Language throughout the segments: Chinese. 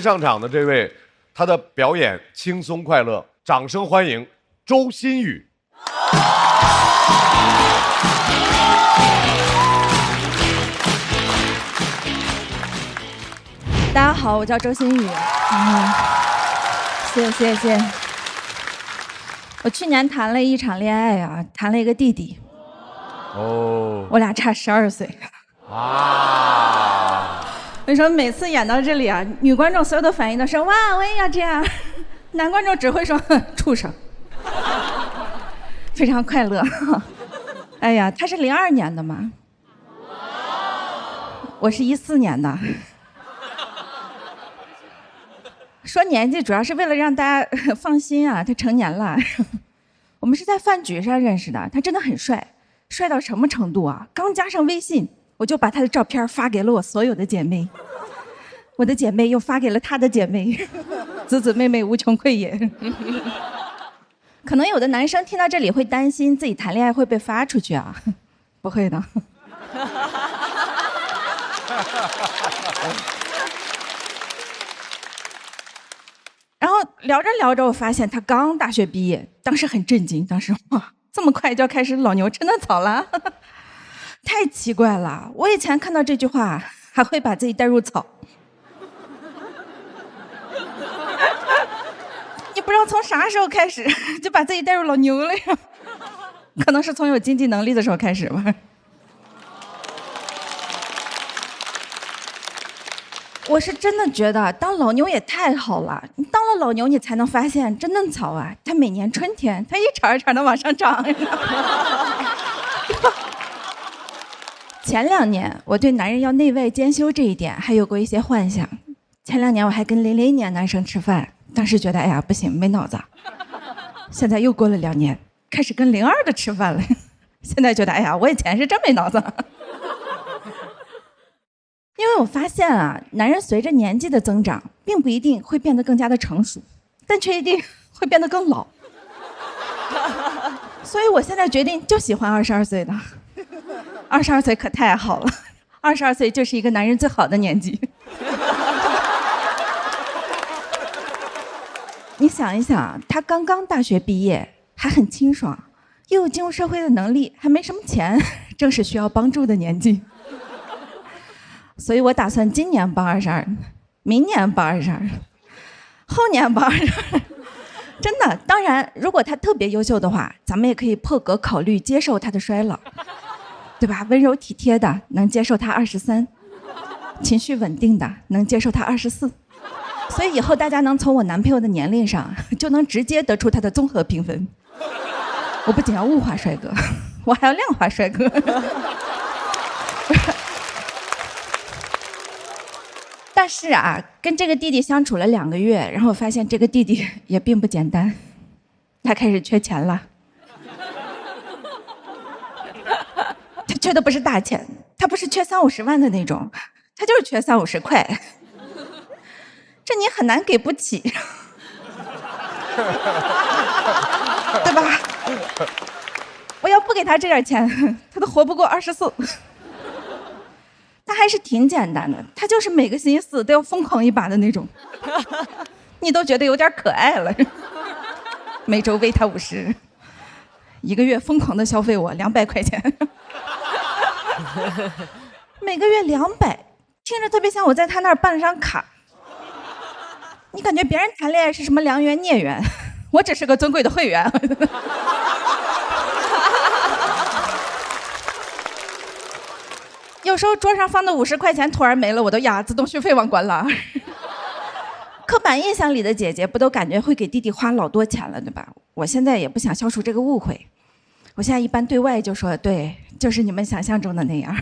上场的这位，他的表演轻松快乐，掌声欢迎周新宇。大家好，我叫周新宇。谢谢。我去年谈了一场恋爱啊，谈了一个弟弟。哦。我俩差12岁。啊。为什么每次演到这里啊，女观众所有的反应都是哇，我也要这样，男观众只会说畜生。非常快乐。哎呀，他是02年的嘛，我是14年的。说年纪主要是为了让大家放心啊，他成年了。我们是在饭局上认识的，他真的很帅，帅到什么程度啊？刚加上微信，我就把他的照片发给了我所有的姐妹，我的姐妹又发给了他的姐妹，子子妹妹无穷匮也。可能有的男生听到这里会担心自己谈恋爱会被发出去啊，不会的。然后聊着聊着，我发现他刚大学毕业，当时很震惊，当时哇，这么快就要开始老牛吃嫩草了，太奇怪了。我以前看到这句话，还会把自己带入草。你不知道从啥时候开始就把自己带入老牛了呀？可能是从有经济能力的时候开始吧。我是真的觉得当老牛也太好了，你当了老牛，你才能发现真嫩草啊，它每年春天它一茬一茬的往上长。前2年我对男人要内外兼修这一点还有过一些幻想。前2年我还跟00年男生吃饭，当时觉得哎呀不行，没脑子。现在又过了2年，开始跟02的吃饭了，现在觉得哎呀，我以前是真没脑子。因为我发现啊，男人随着年纪的增长，并不一定会变得更加的成熟，但却一定会变得更老。所以我现在决定就喜欢22岁的。22岁可太好了，22岁就是一个男人最好的年纪。你想一想，他刚刚大学毕业，还很清爽，又有进入社会的能力，还没什么钱，正是需要帮助的年纪。所以我打算今年报22，明年报22，后年报22。真的，当然，如果他特别优秀的话，咱们也可以破格考虑接受他的衰老，对吧？温柔体贴的能接受他23，情绪稳定的能接受他24。所以以后大家能从我男朋友的年龄上，就能直接得出他的综合评分。我不仅要物化帅哥，我还要量化帅哥。但是啊，跟这个弟弟相处了2个月，然后我发现这个弟弟也并不简单，他开始缺钱了。他缺的不是大钱，他不是缺30-50万的那种，他就是缺30-50块。这你很难给不起，对吧？我要不给他这点钱，他都活不过24。他还是挺简单的，他就是每个星期4都要疯狂一把的那种，你都觉得有点可爱了。每周喂他50，一个月疯狂的消费我200块钱，每个月200，听着特别像我在他那儿办了张卡。你感觉别人谈恋爱是什么良缘孽缘，我只是个尊贵的会员。有时候桌上放的50块钱突然没了，我都呀，自动续费忘关了。刻板印象里的姐姐不都感觉会给弟弟花老多钱了，对吧？我现在也不想消除这个误会，我现在一般对外就说，对，就是你们想象中的那样，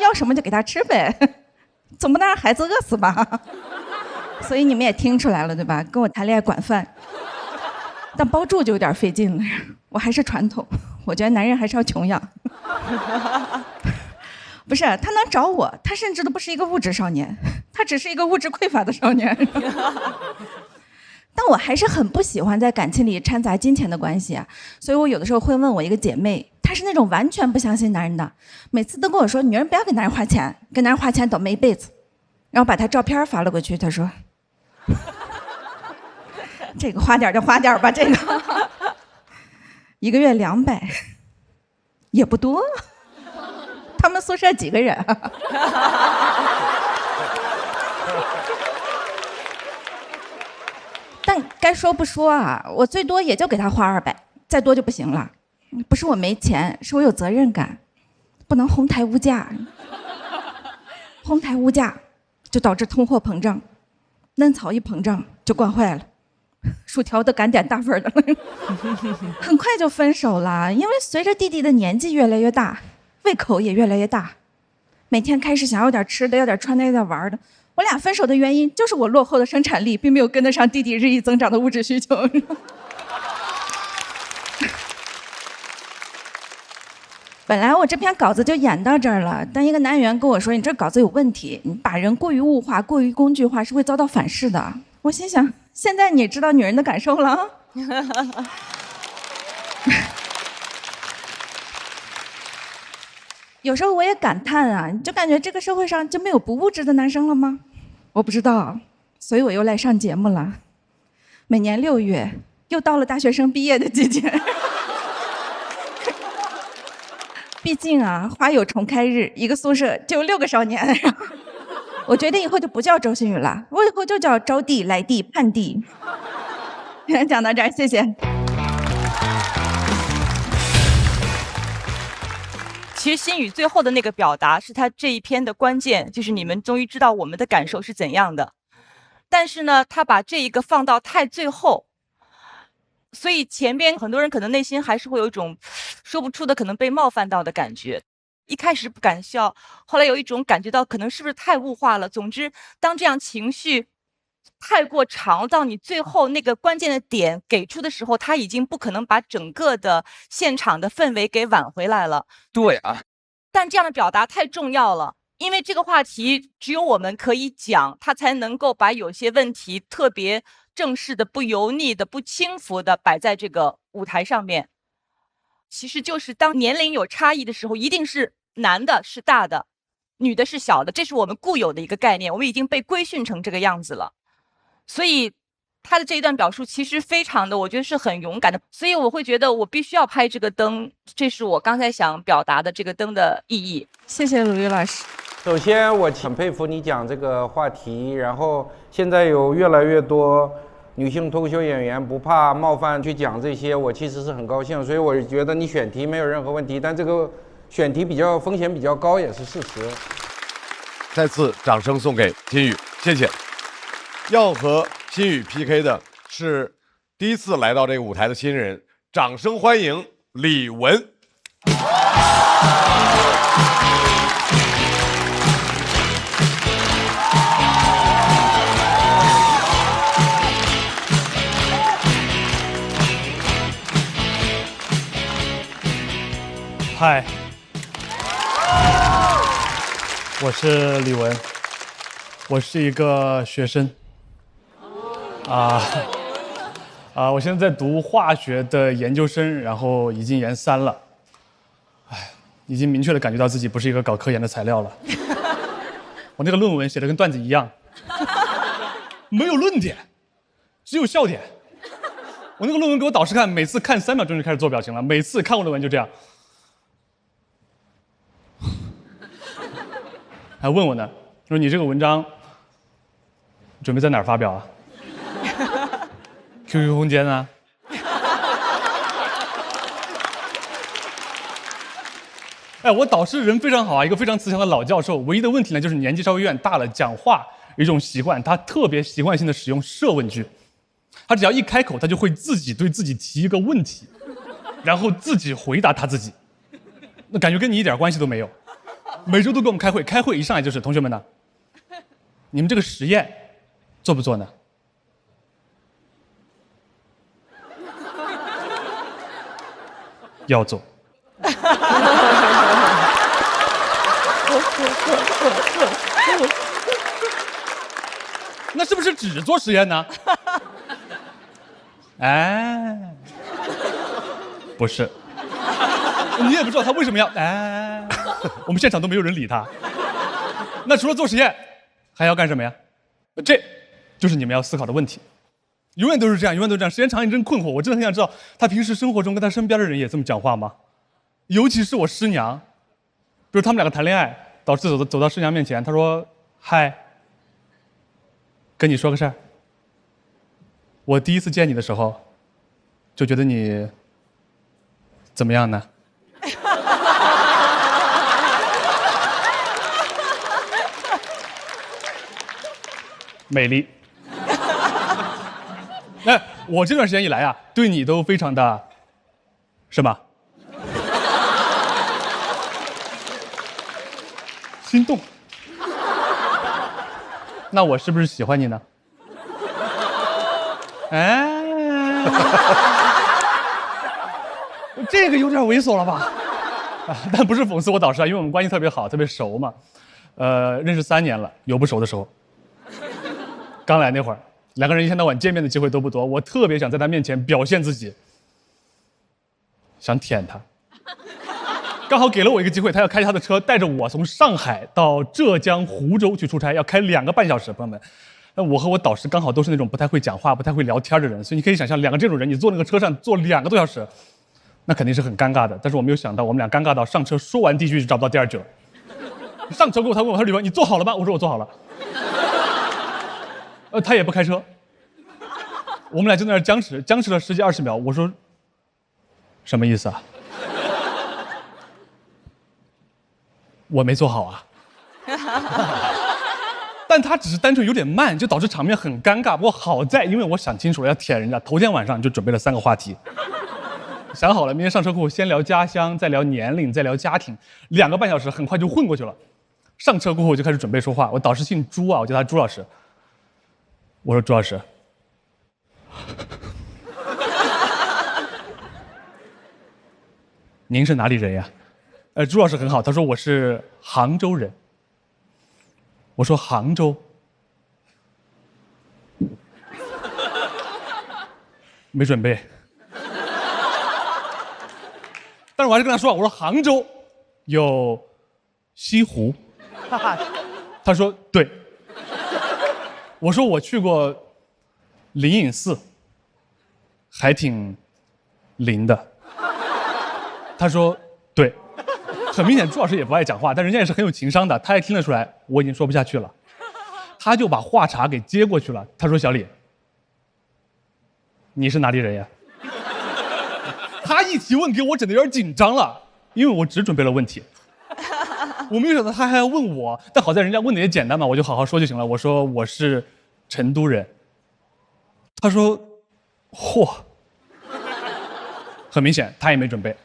要什么就给他吃呗，总不能让孩子饿死吧？所以你们也听出来了，对吧？跟我谈恋爱管饭，但包住就有点费劲了。我还是传统，我觉得男人还是要穷养。不是，他能找我，他甚至都不是一个物质少年，他只是一个物质匮乏的少年。但我还是很不喜欢在感情里掺杂金钱的关系啊，所以我有的时候会问我一个姐妹，她是那种完全不相信男人的，每次都跟我说女人不要给男人花钱，给男人花钱倒霉一辈子。然后把她照片发了过去，她说这个花点就花点吧，这个1个月200，也不多。他们宿舍几个人啊？但该说不说啊，我最多也就给他花200，再多就不行了。不是我没钱，是我有责任感，不能哄抬物价。哄抬物价就导致通货膨胀，嫩草一膨胀就惯坏了，薯条都敢点大份的了。很快就分手了，因为随着弟弟的年纪越来越大，胃口也越来越大，每天开始想要点吃的，要点穿的，要点玩的。我俩分手的原因就是我落后的生产力并没有跟得上弟弟日益增长的物质需求。本来我这篇稿子就演到这儿了，但一个男演员跟我说：“你这稿子有问题，你把人过于物化、过于工具化是会遭到反噬的。”我心想，现在你知道女人的感受了。有时候我也感叹啊，你就感觉这个社会上就没有不物质的男生了吗？我不知道，所以我又来上节目了。每年6月，又到了大学生毕业的季节。毕竟啊，花有重开日，一个宿舍就有6个少年。我决定以后就不叫周星宇了，我以后就叫招娣、来娣、盼娣。讲到这儿，谢谢。其实心语最后的那个表达是他这一篇的关键，就是你们终于知道我们的感受是怎样的。但是呢，他把这一个放到太最后，所以前边很多人可能内心还是会有一种说不出的可能被冒犯到的感觉。一开始不敢笑，后来有一种感觉到可能是不是太物化了。总之，当这样情绪太过长到你最后那个关键的点给出的时候，他已经不可能把整个的现场的氛围给挽回来了。对啊，但这样的表达太重要了，因为这个话题只有我们可以讲，它才能够把有些问题特别正式的、不油腻的、不轻浮的摆在这个舞台上面。其实就是当年龄有差异的时候，一定是男的是大的，女的是小的，这是我们固有的一个概念，我们已经被规训成这个样子了。所以他的这一段表述其实非常的，我觉得是很勇敢的，所以我会觉得我必须要拍这个灯，这是我刚才想表达的这个灯的意义。谢谢鲁豫老师。首先，我很佩服你讲这个话题，然后现在有越来越多女性脱口秀演员不怕冒犯去讲这些，我其实是很高兴，所以我觉得你选题没有任何问题，但这个选题风险比较高也是事实。再次掌声送给金宇，谢谢。要和金宇 PK 的是第一次来到这个舞台的新人，掌声欢迎李玟。嗨，我是李玟，我是一个学生，我现在在读化学的研究生，然后已经研3了，已经明确的感觉到自己不是一个搞科研的材料了。我那个论文写的跟段子一样，没有论点，只有笑点。我那个论文给我导师看，每次看3秒钟就开始做表情了，每次看我论文就这样。还问我呢，说你这个文章准备在哪儿发表啊？QQ 空间啊？哎，我导师人非常好啊，一个非常慈祥的老教授。唯一的问题呢，就是年纪稍微有点大了，讲话有一种习惯，他特别习惯性的使用设问句。他只要一开口，他就会自己对自己提一个问题，然后自己回答他自己，那感觉跟你一点关系都没有。每周都跟我们开会，开会一上来就是同学们呢，你们这个实验做不做呢？要做。那是不是只做实验呢？哎，不是。你也不知道他为什么要我们现场都没有人理他。那除了做实验，还要干什么呀？这就是你们要思考的问题。永远都是这样，永远都是这样。时间长，你真困惑。我真的很想知道，他平时生活中跟他身边的人也这么讲话吗？尤其是我师娘，比如他们两个谈恋爱，导师走到师娘面前，他说：“嗨，跟你说个事儿。我第一次见你的时候，就觉得你怎么样呢？”美丽。哎，我这段时间以来啊，对你都非常的，什么？心动。那我是不是喜欢你呢？哎，这个有点猥琐了吧？啊，但不是讽刺我导师啊，因为我们关系特别好，特别熟嘛。认识3年了，有不熟的时候。刚来那会儿，两个人一天到晚见面的机会都不多，我特别想在他面前表现自己，想舔他。刚好给了我一个机会，他要开他的车带着我从上海到浙江湖州去出差，要开2个半小时，朋友们。那我和我导师刚好都是那种不太会讲话、不太会聊天的人，所以你可以想象，两个这种人，你坐那个车上坐2个多小时，那肯定是很尴尬的。但是我没有想到，我们俩尴尬到上车说完第一句就找不到第二句了。上车过后，他问我，他说：“李文，你做好了吗？”我说：“我做好了。”他也不开车，我们俩就在那儿僵持了10几20秒。我说：“什么意思啊？”我没做好啊。但他只是单纯有点慢，就导致场面很尴尬。不过好在，因为我想清楚了要舔人家，头天晚上就准备了3个话题。想好了，明天上车后先聊家乡，再聊年龄，再聊家庭，2个半小时很快就混过去了。上车过后我就开始准备说话。我导师姓朱啊，我叫他朱老师。我说：“朱老师，您是哪里人呀？”朱老师很好，他说：“我是杭州人。”我说：“杭州。”没准备。但是我还是跟他说：“我说杭州有西湖。”他说：“对。”我说：“我去过灵隐寺，还挺灵的。”他说：“对。”很明显，朱老师也不爱讲话，但人家也是很有情商的，他也听得出来我已经说不下去了，他就把话茬给接过去了。他说：“小李，你是哪里人呀？”他一提问给我整得有点紧张了，因为我只准备了问题。我没有想到他还要问我，但好在人家问的也简单嘛，我就好好说就行了。我说：“我是成都人。”他说：“嚯！”很明显，他也没准备。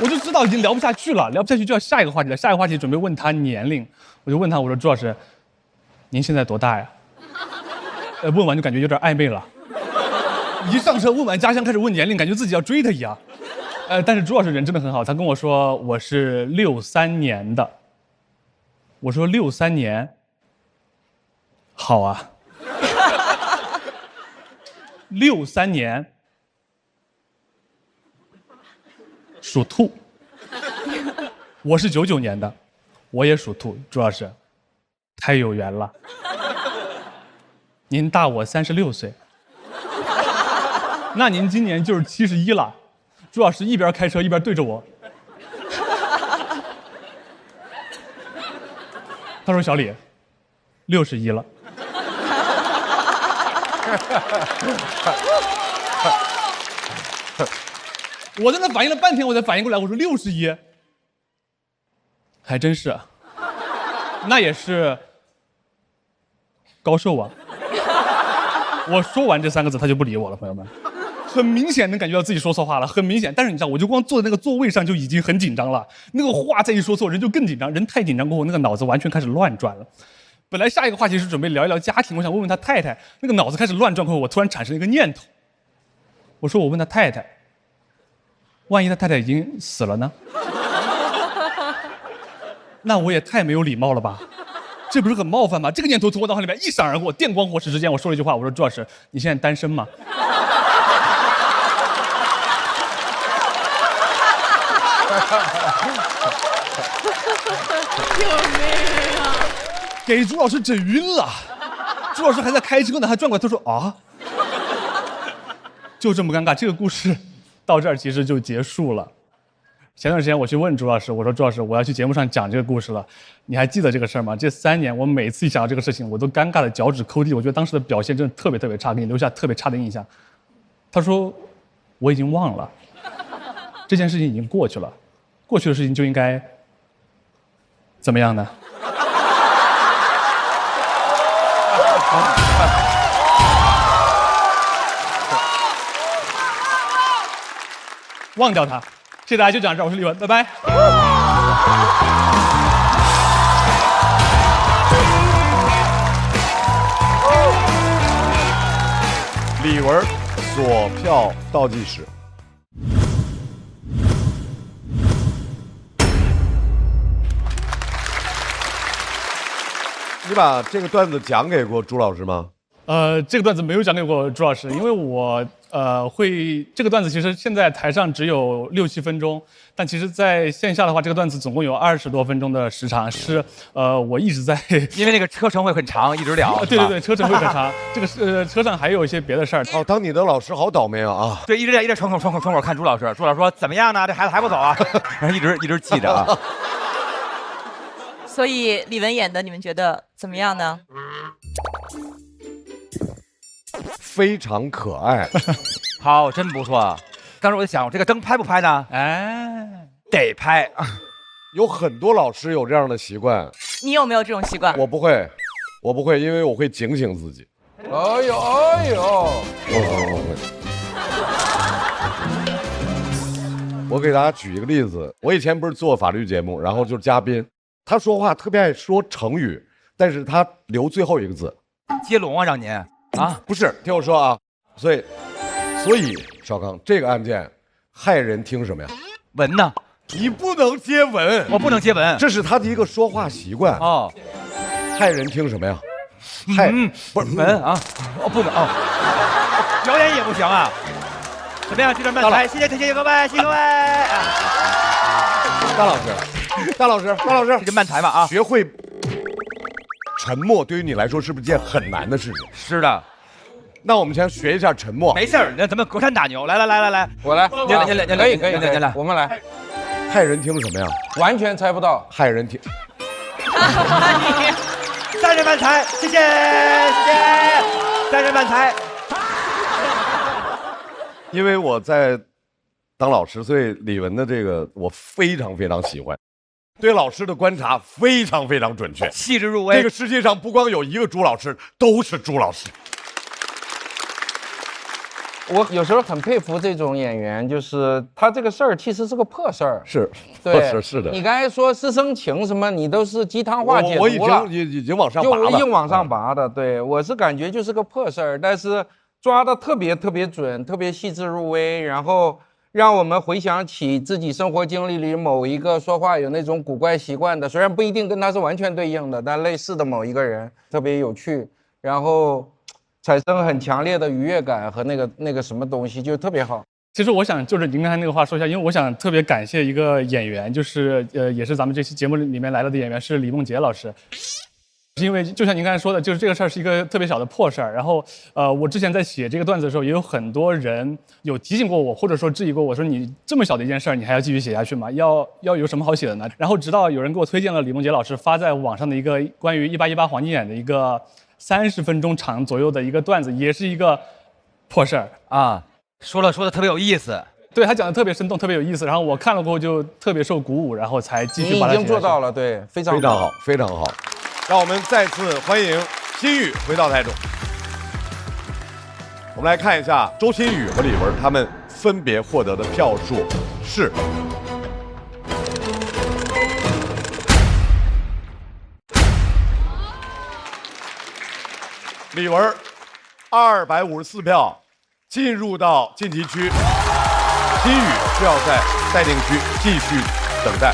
我就知道已经聊不下去了，聊不下去就要下一个话题了。下一个话题准备问他年龄，我就问他，我说：“朱老师，您现在多大呀？”问完就感觉有点暧昧了。一上车问完家乡，开始问年龄，感觉自己要追他一样。但是朱老师人真的很好，他跟我说我是63年的。我说63年，好啊。63年，属兔。我是99年的，我也属兔。朱老师，太有缘了。您大我36岁。那您今年就是71了。朱老师一边开车一边对着我，他说：“小李，61了。”我在那反应了半天，我才反应过来，我说61，还真是，那也是高寿啊。我说完这3个字，他就不理我了，朋友们。很明显能感觉到自己说错话了，很明显。但是你知道，我就光坐在那个座位上就已经很紧张了，那个话再一说错，人就更紧张。人太紧张过后，那个脑子完全开始乱转了。本来下一个话题是准备聊一聊家庭，我想问问他太太，那个脑子开始乱转过后，我突然产生一个念头，我说：“我问他太太，万一他太太已经死了呢？那我也太没有礼貌了吧？这不是很冒犯吗？”这个念头从我脑海里面一闪而过，电光火石之间，我说了一句话，我说：“朱老师，你现在单身吗？”救命啊！给朱老师整晕了。朱老师还在开车呢，还转过来，他说啊，就这么尴尬。这个故事到这儿其实就结束了。前段时间我去问朱老师，我说朱老师，我要去节目上讲这个故事了，你还记得这个事儿吗？这3年我每次一想到这个事情，我都尴尬的脚趾抠地。我觉得当时的表现真的特别差，给你留下特别差的印象。他说我已经忘了，这件事情已经过去了，过去的事情就应该怎么样呢？忘掉它。谢谢大家，就讲这儿，我是李文，拜拜。李文锁票倒计时。你把这个段子讲给过朱老师吗？这个段子没有讲给过朱老师，因为我会这个段子其实现在台上只有6、7分钟，但其实在线下的话，这个段子总共有20多分钟的时长，是我一直在，因为那个车程会很长，一直聊。对，车程会很长，这个车上还有一些别的事儿。哦，当你的老师好倒霉啊！对，一直窗口看朱老师，朱老师说怎么样呢？这孩子还不走啊？然后一直记着啊。所以李玟演的，你们觉得怎么样呢？非常可爱，好，真不错。当时我就想，这个灯拍不拍呢？哎，得拍。有很多老师有这样的习惯，你有没有这种习惯？我不会，因为我会警醒自己。哎呦，我给大家举一个例子，我以前不是做法律节目，然后就是嘉宾，他说话特别爱说成语，但是他留最后一个字。接龙啊，让您啊，不是，听我说啊，所以少康，这个案件害人听什么呀？文呢？你不能接吻，我不能接吻，这是他的一个说话习惯哦。害人听什么呀？不是文啊，不能哦，表演也不行啊。怎么样？这段慢才，谢谢各位，谢谢各位。大老师，这就慢才嘛啊，学会沉默对于你来说是不是件很难的事情？是的。那我们先学一下沉默。没事儿，那咱们隔山打牛，来，我来，您来，您来，我们来。害人听什么呀？完全猜不到。害人听。3人慢才，谢谢，3人慢才。因为我在当老师，所以李玟的这个我非常喜欢，对老师的观察非常准确，细致入微。这个世界上不光有一个朱老师，都是朱老师。我有时候很佩服这种演员，就是他这个事儿其实是个破事儿，是，对，是的。你刚才说师生情什么，你都是鸡汤话解读了，我已经往上拔了，就硬往上拔的。对，我是感觉就是个破事儿，但是抓的特别准，特别细致入微，然后让我们回想起自己生活经历里某一个说话有那种古怪习惯的，虽然不一定跟他是完全对应的，但类似的某一个人特别有趣，然后产生很强烈的愉悦感和那个什么东西，就特别好。其实我想就是您刚才那个话说一下，因为我想特别感谢一个演员，就是也是咱们这期节目里面来了的演员是李梦洁老师。因为就像您刚才说的，就是这个事儿是一个特别小的破事儿。然后我之前在写这个段子的时候，也有很多人有提醒过我，或者说质疑过我说你这么小的一件事儿，你还要继续写下去吗？要有什么好写的呢？然后直到有人给我推荐了李梦洁老师发在网上的一个关于1818黄金眼的一个30分钟长左右的一个段子，也是一个破事儿啊，说的特别有意思。对，他讲的特别生动，特别有意思。然后我看了过后就特别受鼓舞，然后才继续把它写下去。你已经做到了，对，非常好，非常好。让我们再次欢迎心宇回到台中。我们来看一下周星宇和李玟他们分别获得的票数是。李玟254票，进入到晋级区。心宇需要在待定区继续等待。